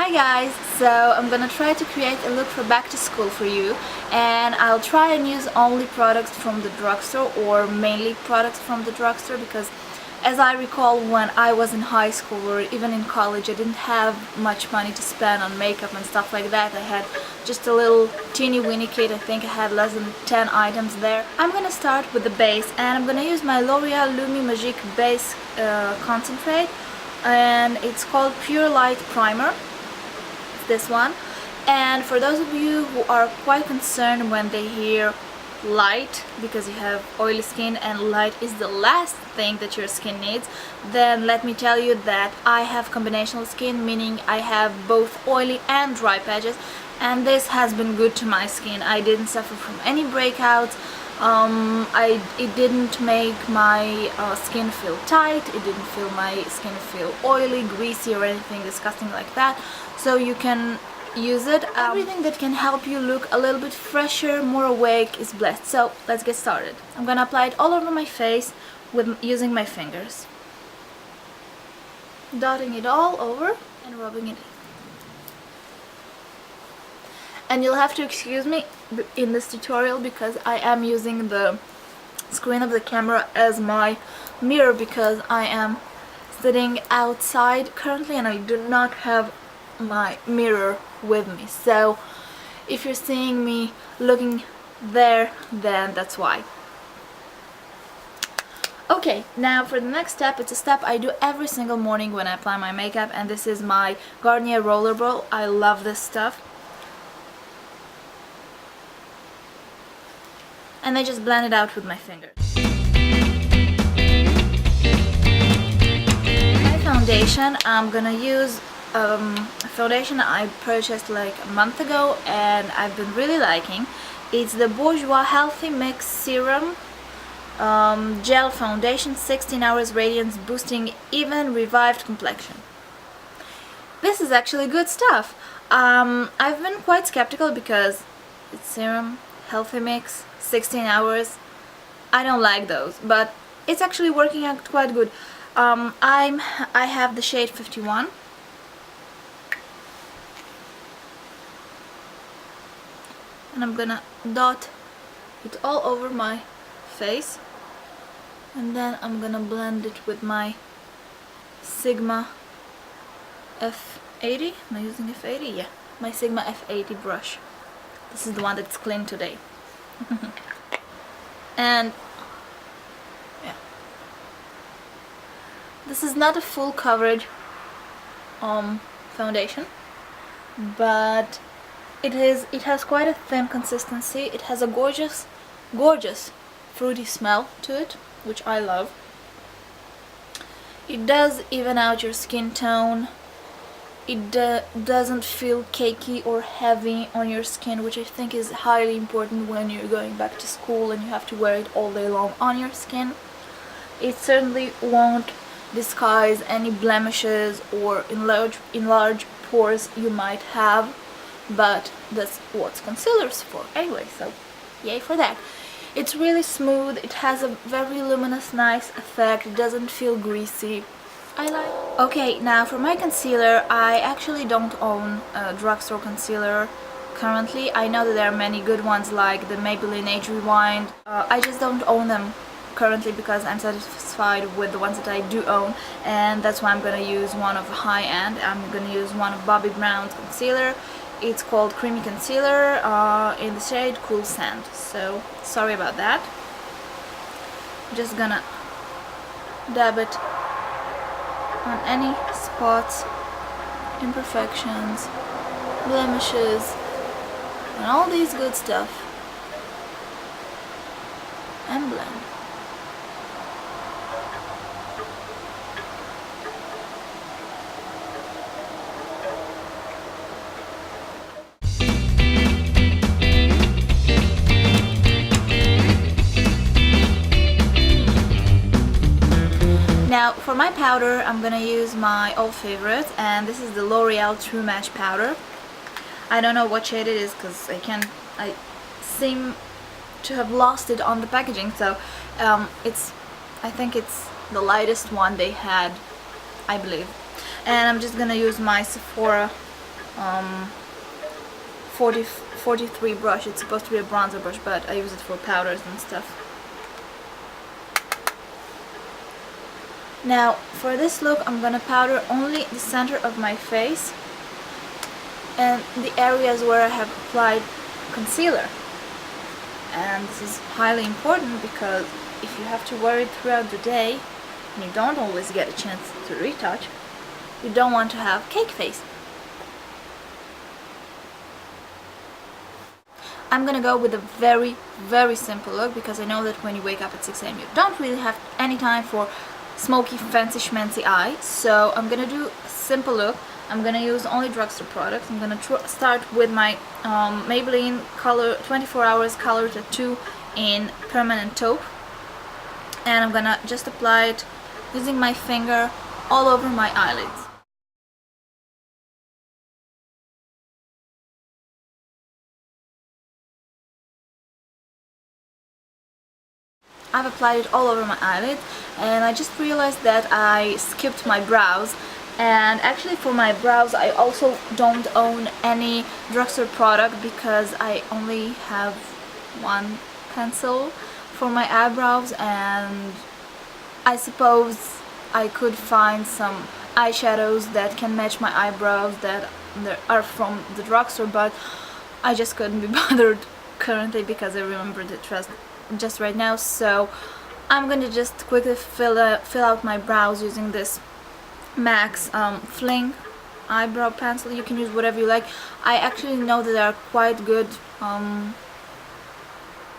Hi guys, so I'm gonna try to create a look for back to school for you, and I'll try and use only products from the drugstore or mainly products from the drugstore because as I recall, when I was in high school or even in college, I didn't have much money to spend on makeup and stuff like that. I had just a little teeny weeny kit. I think I had less than 10 items there. I'm gonna start with the base, and I'm gonna use my L'Oreal Lumi Magique Base Concentrate, and it's called Pure Light Primer. It's this one. And for those of you who are quite concerned when they hear light, because you have oily skin and light is the last thing that your skin needs, then let me tell you that I have combinational skin, meaning I have both oily and dry patches, and this has been good to my skin. I didn't suffer from any breakouts. It didn't make my skin feel tight, it didn't feel my skin feel oily, greasy or anything disgusting like that. So you can use it. Everything that can help you look a little bit fresher, more awake is blessed. So let's get started. I'm gonna apply it all over my face with using my fingers, dotting it all over and rubbing it in. And you'll have to excuse me in this tutorial because I am using the screen of the camera as my mirror because I am sitting outside currently and I do not have my mirror with me, so if you're seeing me looking there, then that's why. Okay, now for the next step, it's a step I do every single morning when I apply my makeup, and this is my Garnier Rollerball. I love this stuff. And I just blend it out with my fingers. My foundation, I'm gonna use a foundation I purchased like a month ago and I've been really liking. It's the Bourjois Healthy Mix Serum Gel Foundation, 16 hours radiance boosting even revived complexion. This is actually good stuff. I've been quite skeptical because it's serum, healthy mix, 16 hours. I don't like those, but it's actually working out quite good. I have the shade 51. And I'm gonna dot it all over my face, and then I'm gonna blend it with my Sigma F80. Am I using F80? Yeah, my Sigma F80 brush. This is the one that's clean today. And yeah, this is not a full coverage foundation, but it has quite a thin consistency. It has a gorgeous fruity smell to it, which I love. It does even out your skin tone. It doesn't feel cakey or heavy on your skin, which I think is highly important when you're going back to school and you have to wear it all day long on your skin. It certainly won't disguise any blemishes or enlarge pores you might have, but that's what concealer's for anyway, so yay for that. It's really smooth, it has a very luminous, nice effect, it doesn't feel greasy. I like. Okay, now for my concealer, I actually don't own a drugstore concealer currently. I know that there are many good ones like the Maybelline Age Rewind. I just don't own them currently because I'm satisfied with the ones that I do own, and that's why I'm gonna use one of high-end. I'm gonna use one of Bobbi Brown's concealer. It's called Creamy Concealer in the shade Cool Sand. So sorry about that. I'm just gonna dab it on any spots, imperfections, blemishes, and all these good stuff, and blend. Now for my powder, I'm gonna use my old favorite, and this is the L'Oreal True Match powder. I don't know what shade it is because I seem to have lost it on the packaging, so I think it's the lightest one they had, I believe. And I'm just gonna use my Sephora 43 brush. It's supposed to be a bronzer brush, but I use it for powders and stuff. Now for this look I'm gonna powder only the center of my face and the areas where I have applied concealer. And this is highly important because if you have to wear it throughout the day and you don't always get a chance to retouch, you don't want to have cake face. I'm gonna go with a very simple look because I know that when you wake up at 6 a.m. you don't really have any time for smoky fancy schmancy eye, so I'm gonna do a simple look. I'm gonna use only drugstore products. I'm gonna start with my Maybelline Color 24 Hours Color Tattoo in Permanent Taupe, and I'm gonna just apply it using my finger all over my eyelids. I've applied it all over my eyelid, and I just realized that I skipped my brows. And actually for my brows I also don't own any drugstore product because I only have one pencil for my eyebrows, and I suppose I could find some eyeshadows that can match my eyebrows that are from the drugstore, but I just couldn't be bothered currently because I remembered it just right now. So I'm gonna just quickly fill out my brows using this MAC's Fling eyebrow pencil. You can use whatever you like. I actually know that there are quite good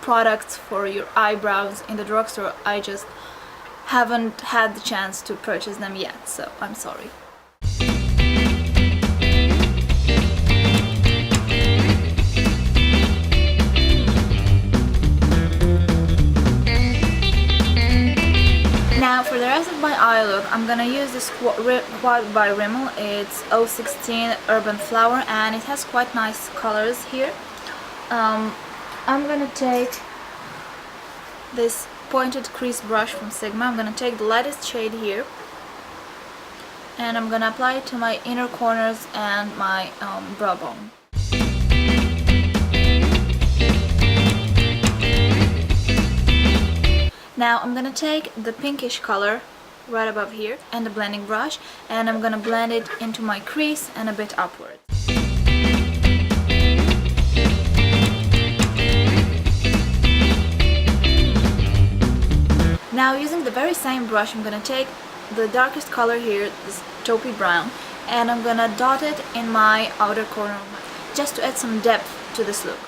products for your eyebrows in the drugstore. I just haven't had the chance to purchase them yet, so I'm sorry. Now for the rest of my eye look, I'm gonna use this quad by Rimmel. It's 016 Urban Flower, and it has quite nice colors here. I'm gonna take this pointed crease brush from Sigma. I'm gonna take the lightest shade here, and I'm gonna apply it to my inner corners and my brow bone. Now I'm gonna take the pinkish color right above here and the blending brush, and I'm gonna blend it into my crease and a bit upwards. Now using the very same brush, I'm gonna take the darkest color here, this taupey brown, and I'm gonna dot it in my outer corner just to add some depth to this look.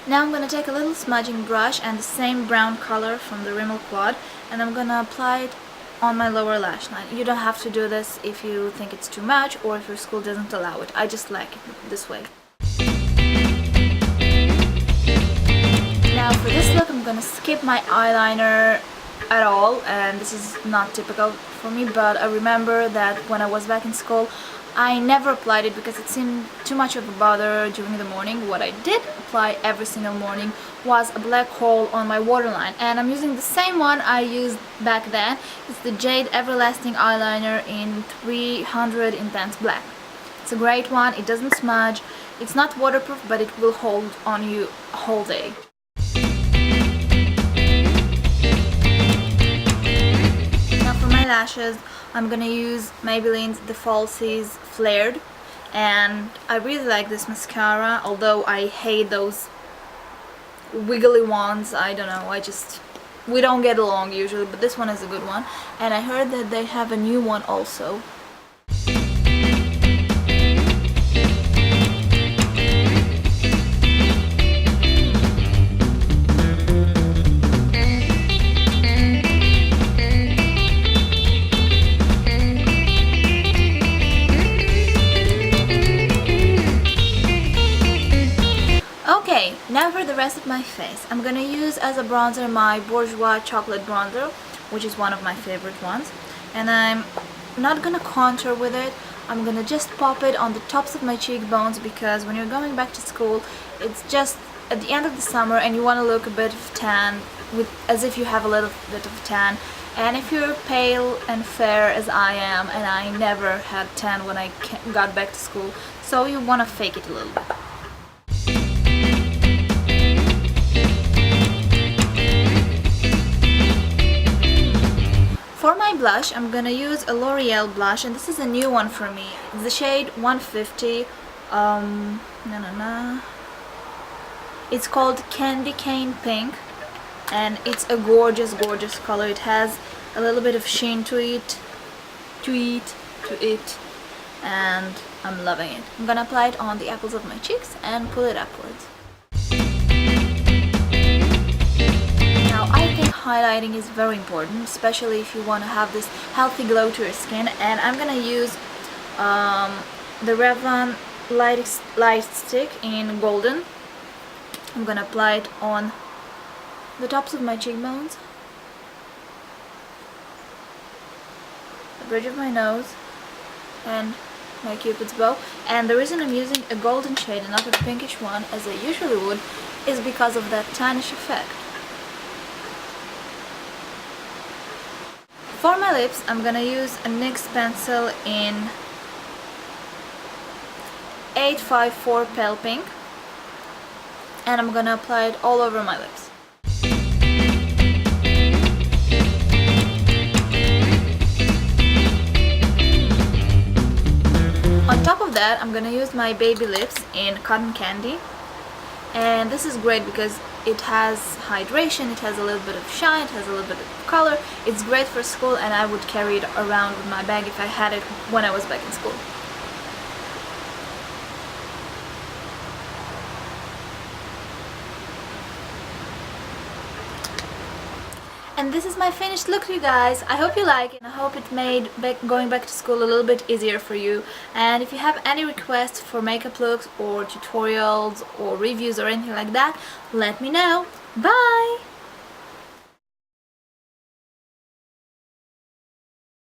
Now I'm going to take a little smudging brush and the same brown color from the Rimmel Quad, and I'm going to apply it on my lower lash line. You don't have to do this if you think it's too much or if your school doesn't allow it. I just like it this way. Now for this look I'm going to skip my eyeliner at all, and this is not typical for me, but I remember that when I was back in school I never applied it because it seemed too much of a bother during the morning. What I did apply every single morning was a black hole on my waterline, and I'm using the same one I used back then. It's the Jade Everlasting Eyeliner in 300 Intense Black. It's a great one, it doesn't smudge, it's not waterproof, but it will hold on you a whole day. Now for my lashes, I'm gonna use Maybelline's The Falsies Flared, and I really like this mascara, although I hate those wiggly ones. I don't know, we don't get along usually, but this one is a good one, and I heard that they have a new one also. Now for the rest of my face, I'm gonna use as a bronzer my Bourjois Chocolate Bronzer, which is one of my favorite ones, and I'm not gonna contour with it. I'm gonna just pop it on the tops of my cheekbones, because when you're going back to school, it's just at the end of the summer and you want to look a bit of tan, as if you have a little bit of tan. And if you're pale and fair as I am, and I never had tan when I got back to school, so you want to fake it a little bit. For my blush, I'm gonna use a L'Oreal blush, and this is a new one for me. It's the shade 150. It's called Candy Cane Pink, and it's a gorgeous, gorgeous color. It has a little bit of sheen to it, and I'm loving it. I'm gonna apply it on the apples of my cheeks and pull it upwards. Now, I think highlighting is very important, especially if you want to have this healthy glow to your skin, and I'm gonna use the Revlon Light Stick in Golden. I'm gonna apply it on the tops of my cheekbones, the bridge of my nose, and my cupid's bow. And the reason I'm using a golden shade and not a pinkish one, as I usually would, is because of that tannish effect. For my lips, I'm gonna use a NYX pencil in 854 Pale Pink, and I'm gonna apply it all over my lips. On top of that, I'm gonna use my baby lips in Cotton Candy, and this is great because it has hydration, it has a little bit of shine, it has a little bit of color. It's great for school, and I would carry it around with my bag if I had it when I was back in school. And this is my finished look, you guys. I hope you like it, and I hope it made going back to school a little bit easier for you. And if you have any requests for makeup looks or tutorials or reviews or anything like that, let me know. Bye!